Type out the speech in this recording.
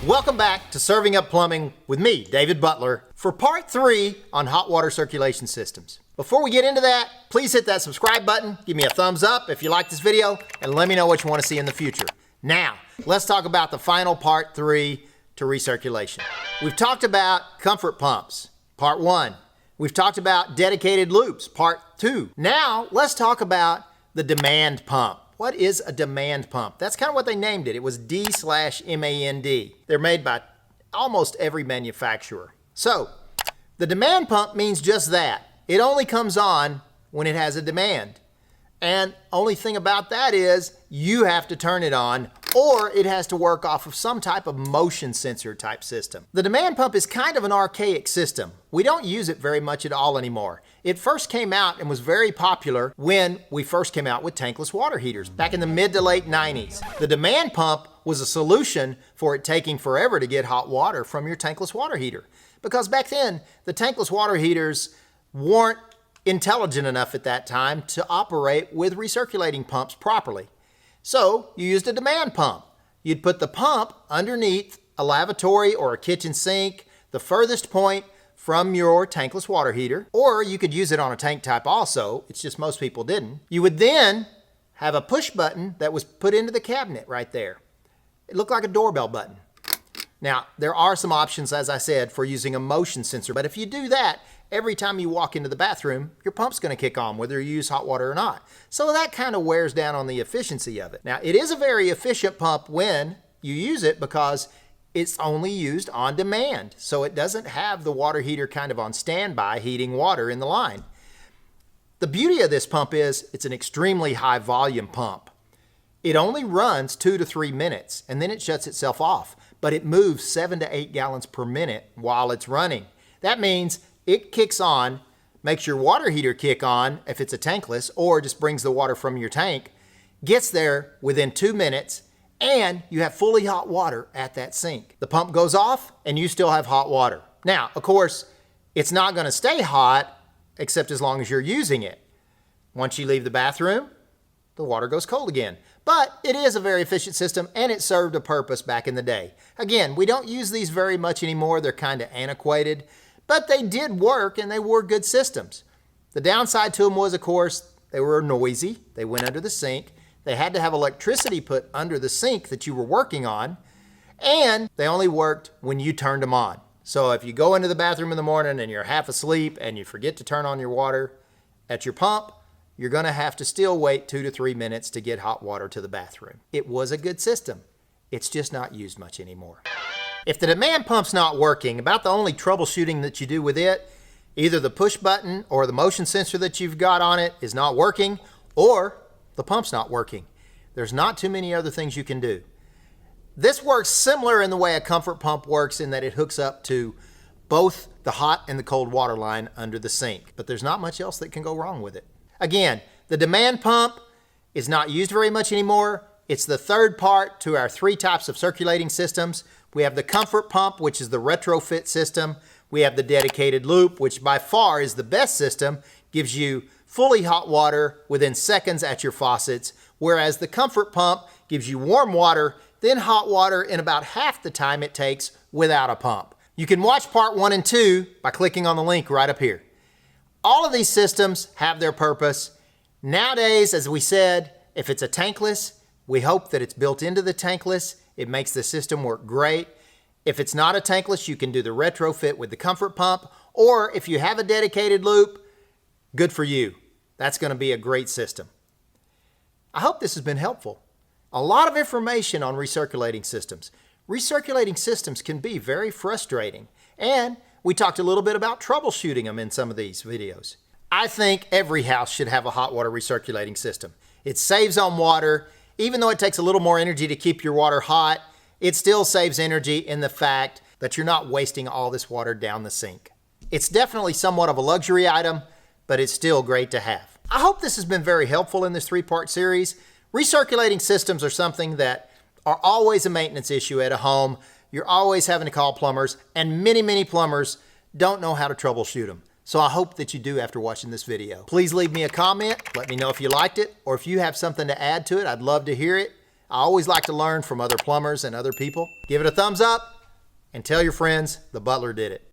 Welcome back to Serving Up Plumbing with me, David Butler, for part 3 on hot water circulation systems. Before we get into that, please hit that subscribe button, give me a thumbs up if you like this video, and let me know what you want to see in the future. Now, let's talk about the final part 3 to recirculation. We've talked about comfort pumps, part 1. We've talked about dedicated loops, part 2. Now, let's talk about the demand pump. What is a demand pump? That's kind of what they named it. It was D/MAND. They're made by almost every manufacturer. So, the demand pump means just that. It only comes on when it has a demand. And only thing about that is you have to turn it on, or it has to work off of some type of motion sensor type system. The demand pump is kind of an archaic system. We don't use it very much at all anymore. It first came out and was very popular when we first came out with tankless water heaters back in the mid to late 90s. The demand pump was a solution for it taking forever to get hot water from your tankless water heater. Because back then, the tankless water heaters weren't intelligent enough at that time to operate with recirculating pumps properly. So you used a demand pump. You'd put the pump underneath a lavatory or a kitchen sink, the furthest point from your tankless water heater, or you could use it on a tank type also. It's just most people didn't. You would then have a push button that was put into the cabinet right there. It looked like a doorbell button. Now, there are some options, as I said, for using a motion sensor, but if you do that, every time you walk into the bathroom, your pump's going to kick on whether you use hot water or not. So that kind of wears down on the efficiency of it. Now, it is a very efficient pump when you use it because it's only used on demand. So it doesn't have the water heater kind of on standby heating water in the line. The beauty of this pump is it's an extremely high volume pump. It only runs 2 to 3 minutes and then it shuts itself off, but it moves 7 to 8 gallons per minute while it's running. That means it kicks on, makes your water heater kick on if it's a tankless, or just brings the water from your tank, gets there within 2 minutes, and you have fully hot water at that sink. The pump goes off and you still have hot water. Now, of course, it's not going to stay hot except as long as you're using it. Once you leave the bathroom, the water goes cold again. But it is a very efficient system and it served a purpose back in the day. Again, we don't use these very much anymore. They're kind of antiquated, but they did work and they were good systems. The downside to them was, of course, they were noisy. They went under the sink. They had to have electricity put under the sink that you were working on, and they only worked when you turned them on. So if you go into the bathroom in the morning and you're half asleep and you forget to turn on your water at your pump, you're going to have to still wait 2 to 3 minutes to get hot water to the bathroom. It was a good system. It's just not used much anymore. If the demand pump's not working, about the only troubleshooting that you do with it, either the push button or the motion sensor that you've got on it is not working, or the pump's not working. There's not too many other things you can do. This works similar in the way a comfort pump works in that it hooks up to both the hot and the cold water line under the sink, but there's not much else that can go wrong with it. Again, the demand pump is not used very much anymore. It's the third part to our 3 types of circulating systems. We have the comfort pump, which is the retrofit system. We have the dedicated loop, which by far is the best system, gives you fully hot water within seconds at your faucets, whereas the comfort pump gives you warm water, then hot water in about half the time it takes without a pump. You can watch part 1 and 2 by clicking on the link right up here. All of these systems have their purpose. Nowadays, as we said, if it's a tankless, we hope that it's built into the tankless. It makes the system work great. If it's not a tankless, you can do the retrofit with the comfort pump, or if you have a dedicated loop, good for you. That's going to be a great system. I hope this has been helpful. A lot of information on recirculating systems. Recirculating systems can be very frustrating, and we talked a little bit about troubleshooting them in some of these videos. I think every house should have a hot water recirculating system. It saves on water. Even though it takes a little more energy to keep your water hot, it still saves energy in the fact that you're not wasting all this water down the sink. It's definitely somewhat of a luxury item, but it's still great to have. I hope this has been very helpful in this 3-part series. Recirculating systems are something that are always a maintenance issue at a home. You're always having to call plumbers, and many plumbers don't know how to troubleshoot them. So I hope that you do after watching this video. Please leave me a comment. Let me know if you liked it, or if you have something to add to it. I'd love to hear it. I always like to learn from other plumbers and other people. Give it a thumbs up and tell your friends the Butler did it.